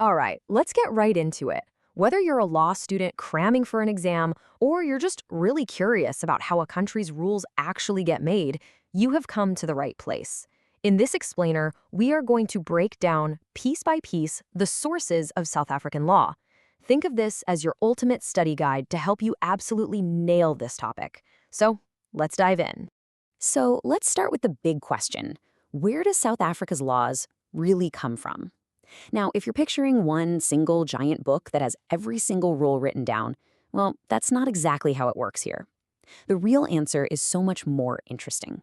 All right, let's get right into it. Whether you're a law student cramming for an exam or you're just really curious about how a country's rules actually get made, you have come to the right place. In this explainer, we are going to break down piece by piece the sources of South African law. Think of this as your ultimate study guide to help you absolutely nail this topic. So, let's dive in. So let's start with the big question. Where does South Africa's laws really come from? Now, if you're picturing one single giant book that has every single rule written down, well, that's not exactly how it works here. The real answer is so much more interesting.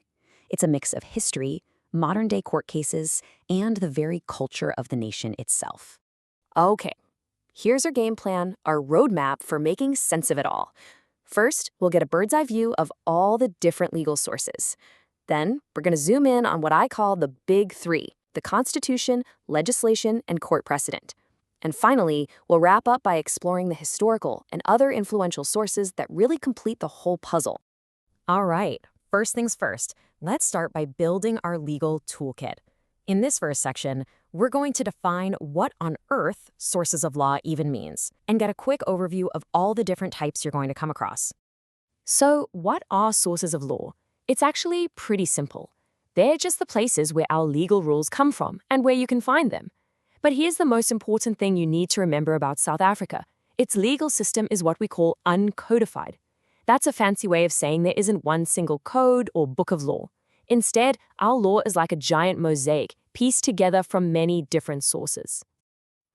It's a mix of history, modern-day court cases, and the very culture of the nation itself. Okay, here's our game plan, our roadmap for making sense of it all. First, we'll get a bird's eye view of all the different legal sources. Then, we're going to zoom in on what I call the big three: the Constitution, legislation, and court precedent. And finally, we'll wrap up by exploring the historical and other influential sources that really complete the whole puzzle. All right, first things first, let's start by building our legal toolkit. In this first section, we're going to define what on earth sources of law even means, and get a quick overview of all the different types you're going to come across. So, what are sources of law? It's actually pretty simple. They're just the places where our legal rules come from and where you can find them. But here's the most important thing you need to remember about South Africa. Its legal system is what we call uncodified. That's a fancy way of saying there isn't one single code or book of law. Instead, our law is like a giant mosaic pieced together from many different sources.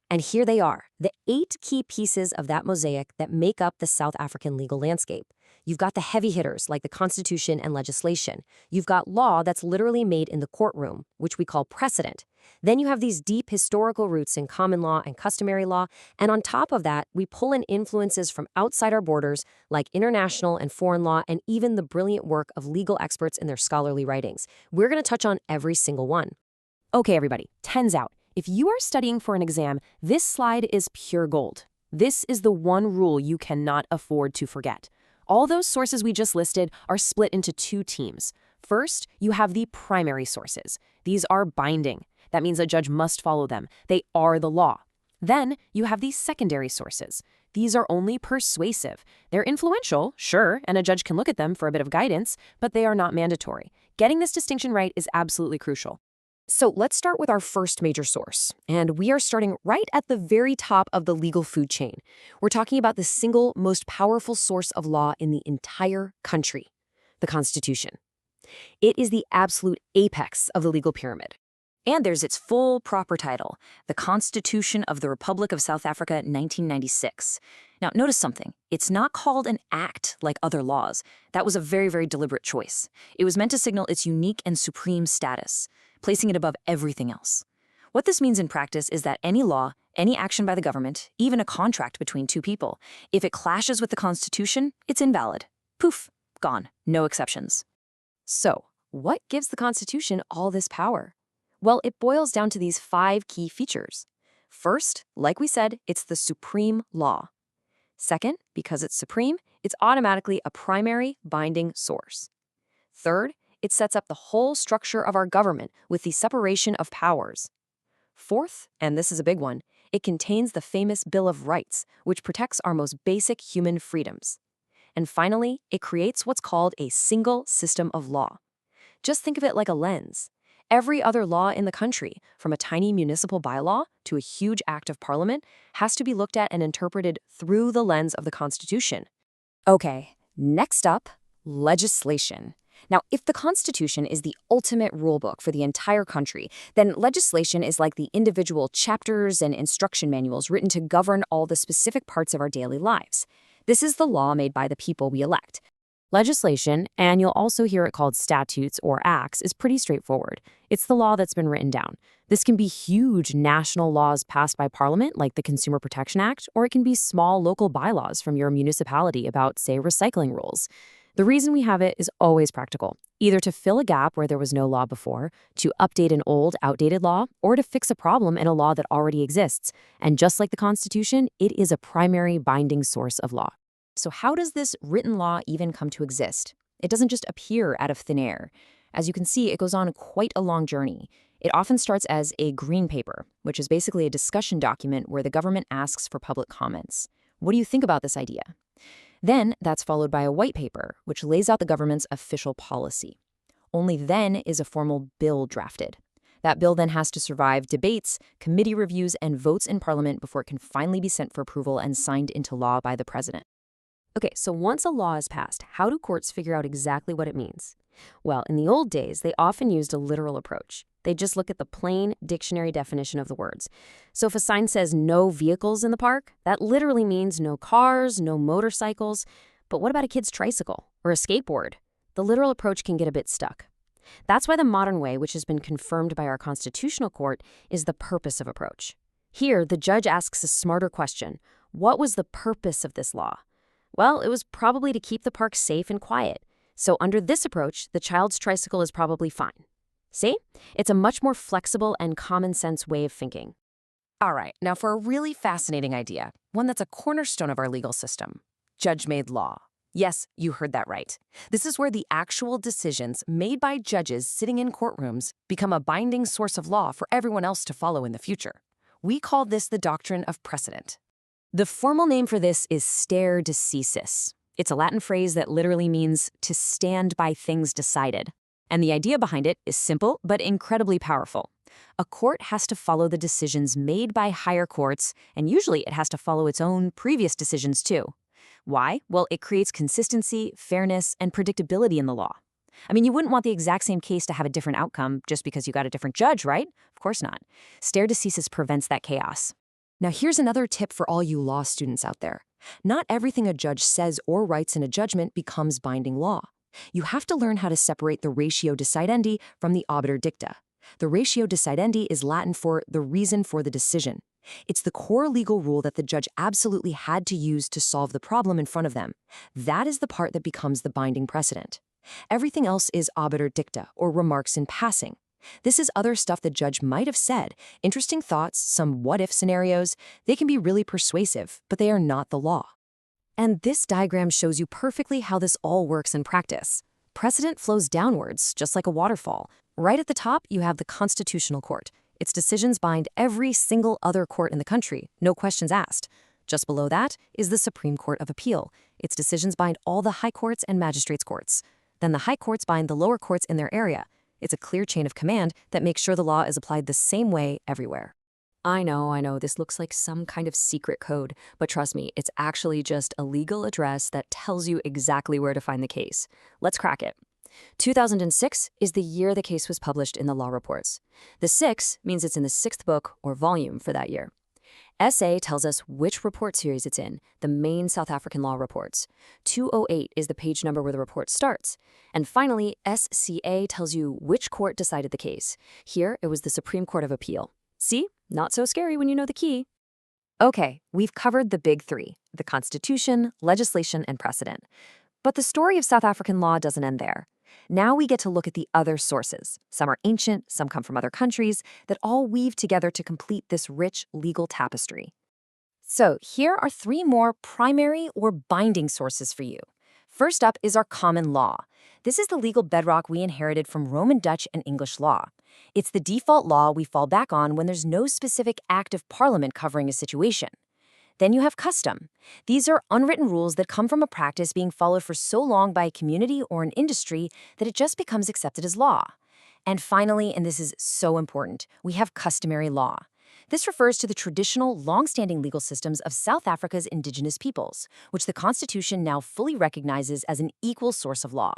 And here they are, the 8 key pieces of that mosaic that make up the South African legal landscape. You've got the heavy hitters like the Constitution and legislation. You've got law that's literally made in the courtroom, which we call precedent. Then you have these deep historical roots in common law and customary law. And on top of that, we pull in influences from outside our borders like international and foreign law and even the brilliant work of legal experts in their scholarly writings. We're going to touch on every single one. Okay, everybody, 10's out. If you are studying for an exam, this slide is pure gold. This is the one rule you cannot afford to forget. All those sources we just listed are split into 2 teams. First, you have the primary sources. These are binding. That means a judge must follow them. They are the law. Then, you have the secondary sources. These are only persuasive. They're influential, sure, and a judge can look at them for a bit of guidance, but they are not mandatory. Getting this distinction right is absolutely crucial. So let's start with our first major source, and we are starting right at the very top of the legal food chain. We're talking about the single most powerful source of law in the entire country, the Constitution. It is the absolute apex of the legal pyramid. And there's its full proper title, the Constitution of the Republic of South Africa, 1996. Now, notice something. It's not called an act like other laws. That was a very, very deliberate choice. It was meant to signal its unique and supreme status, placing it above everything else. What this means in practice is that any law, any action by the government, even a contract between 2 people, if it clashes with the Constitution, it's invalid. Poof, gone, no exceptions. So, what gives the Constitution all this power? Well, it boils down to these 5 key features. First, like we said, it's the supreme law. Second, because it's supreme, it's automatically a primary binding source. Third, it sets up the whole structure of our government with the separation of powers. Fourth, and this is a big one, it contains the famous Bill of Rights, which protects our most basic human freedoms. And finally, it creates what's called a single system of law. Just think of it like a lens. Every other law in the country, from a tiny municipal bylaw to a huge act of parliament, has to be looked at and interpreted through the lens of the Constitution. Okay, next up, legislation. Now, if the Constitution is the ultimate rulebook for the entire country, then legislation is like the individual chapters and instruction manuals written to govern all the specific parts of our daily lives. This is the law made by the people we elect. Legislation, and you'll also hear it called statutes or acts, is pretty straightforward. It's the law that's been written down. This can be huge national laws passed by Parliament, like the Consumer Protection Act, or it can be small local bylaws from your municipality about, say, recycling rules. The reason we have it is always practical, either to fill a gap where there was no law before, to update an old, outdated law, or to fix a problem in a law that already exists. And just like the Constitution, it is a primary binding source of law. So how does this written law even come to exist? It doesn't just appear out of thin air. As you can see, it goes on quite a long journey. It often starts as a green paper, which is basically a discussion document where the government asks for public comments. What do you think about this idea? Then that's followed by a white paper, which lays out the government's official policy. Only then is a formal bill drafted. That bill then has to survive debates, committee reviews, and votes in Parliament before it can finally be sent for approval and signed into law by the president. Okay, so once a law is passed, how do courts figure out exactly what it means? Well, in the old days, they often used a literal approach. They just look at the plain dictionary definition of the words. So if a sign says no vehicles in the park, that literally means no cars, no motorcycles. But what about a kid's tricycle or a skateboard? The literal approach can get a bit stuck. That's why the modern way, which has been confirmed by our Constitutional Court, is the purposive approach. Here, the judge asks a smarter question. What was the purpose of this law? Well, it was probably to keep the park safe and quiet. So under this approach, the child's tricycle is probably fine. See? It's a much more flexible and common sense way of thinking. All right, now for a really fascinating idea, one that's a cornerstone of our legal system, judge-made law. Yes, you heard that right. This is where the actual decisions made by judges sitting in courtrooms become a binding source of law for everyone else to follow in the future. We call this the doctrine of precedent. The formal name for this is stare decisis. It's a Latin phrase that literally means to stand by things decided. And the idea behind it is simple but incredibly powerful. A court has to follow the decisions made by higher courts, and usually it has to follow its own previous decisions too. Why? Well, it creates consistency, fairness, and predictability in the law. I mean, you wouldn't want the exact same case to have a different outcome just because you got a different judge, right? Of course not. Stare decisis prevents that chaos. Now here's another tip for all you law students out there. Not everything a judge says or writes in a judgment becomes binding law. You have to learn how to separate the ratio decidendi from the obiter dicta. The ratio decidendi is Latin for the reason for the decision. It's the core legal rule that the judge absolutely had to use to solve the problem in front of them. That is the part that becomes the binding precedent. Everything else is obiter dicta, or remarks in passing. This is other stuff the judge might have said, interesting thoughts, some what-if scenarios. They can be really persuasive, but they are not the law. And this diagram shows you perfectly how this all works in practice. Precedent flows downwards, just like a waterfall. Right at the top, you have the Constitutional Court. Its decisions bind every single other court in the country, no questions asked. Just below that is the Supreme Court of Appeal. Its decisions bind all the high courts and magistrates' courts. Then the high courts bind the lower courts in their area. It's a clear chain of command that makes sure the law is applied the same way everywhere. I know, this looks like some kind of secret code, but trust me, it's actually just a legal address that tells you exactly where to find the case. Let's crack it. 2006 is the year the case was published in the law reports. The 6 means it's in the 6th book or volume for that year. SA tells us which report series it's in, the main South African law reports. 208 is the page number where the report starts. And finally, SCA tells you which court decided the case. Here, it was the Supreme Court of Appeal. See? Not so scary when you know the key. Okay, we've covered the big three: the Constitution, legislation, and precedent. But the story of South African law doesn't end there. Now we get to look at the other sources. Some are ancient, some come from other countries, that all weave together to complete this rich legal tapestry. So here are 3 more primary or binding sources for you. First up is our common law. This is the legal bedrock we inherited from Roman, Dutch, and English law. It's the default law we fall back on when there's no specific act of parliament covering a situation. Then you have custom. These are unwritten rules that come from a practice being followed for so long by a community or an industry that it just becomes accepted as law. And finally, and this is so important, we have customary law. This refers to the traditional, long-standing legal systems of South Africa's indigenous peoples, which the Constitution now fully recognizes as an equal source of law.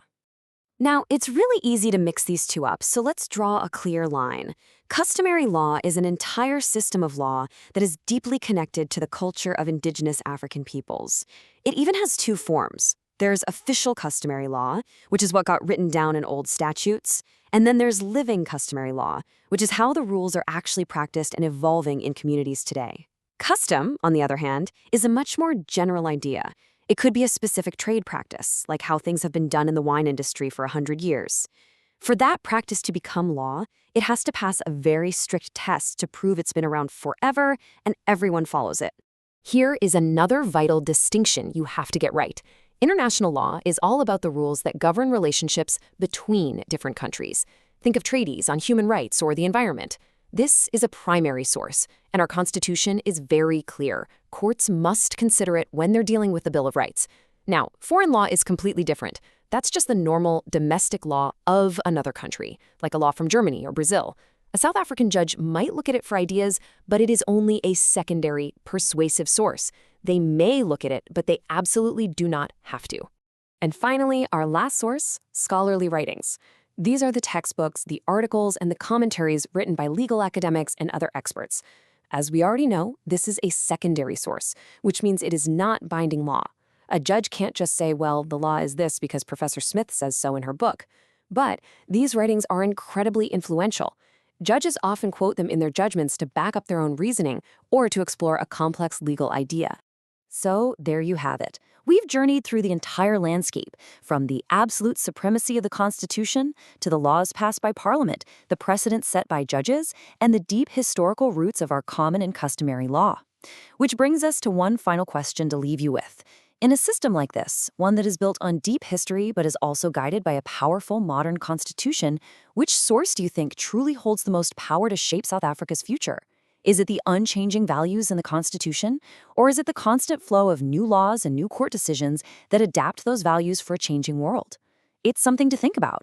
Now, it's really easy to mix these two up, so let's draw a clear line. Customary law is an entire system of law that is deeply connected to the culture of indigenous African peoples. It even has 2 forms. There's official customary law, which is what got written down in old statutes, and then there's living customary law, which is how the rules are actually practiced and evolving in communities today. Custom, on the other hand, is a much more general idea. It could be a specific trade practice, like how things have been done in the wine industry for 100 years. For that practice to become law, it has to pass a very strict test to prove it's been around forever and everyone follows it. Here is another vital distinction you have to get right. International law is all about the rules that govern relationships between different countries. Think of treaties on human rights or the environment. This is a primary source, and our Constitution is very clear. Courts must consider it when they're dealing with the Bill of Rights. Now, foreign law is completely different. That's just the normal domestic law of another country, like a law from Germany or Brazil. A South African judge might look at it for ideas, but it is only a secondary, persuasive source. They may look at it, but they absolutely do not have to. And finally, our last source, scholarly writings. These are the textbooks, the articles, and the commentaries written by legal academics and other experts. As we already know, this is a secondary source, which means it is not binding law. A judge can't just say, well, the law is this because Professor Smith says so in her book. But these writings are incredibly influential. Judges often quote them in their judgments to back up their own reasoning or to explore a complex legal idea. So there you have it. We've journeyed through the entire landscape, from the absolute supremacy of the Constitution to the laws passed by Parliament, the precedents set by judges, and the deep historical roots of our common and customary law. Which brings us to one final question to leave you with. In a system like this, one that is built on deep history but is also guided by a powerful modern constitution, which source do you think truly holds the most power to shape South Africa's future? Is it the unchanging values in the Constitution, or is it the constant flow of new laws and new court decisions that adapt those values for a changing world? It's something to think about.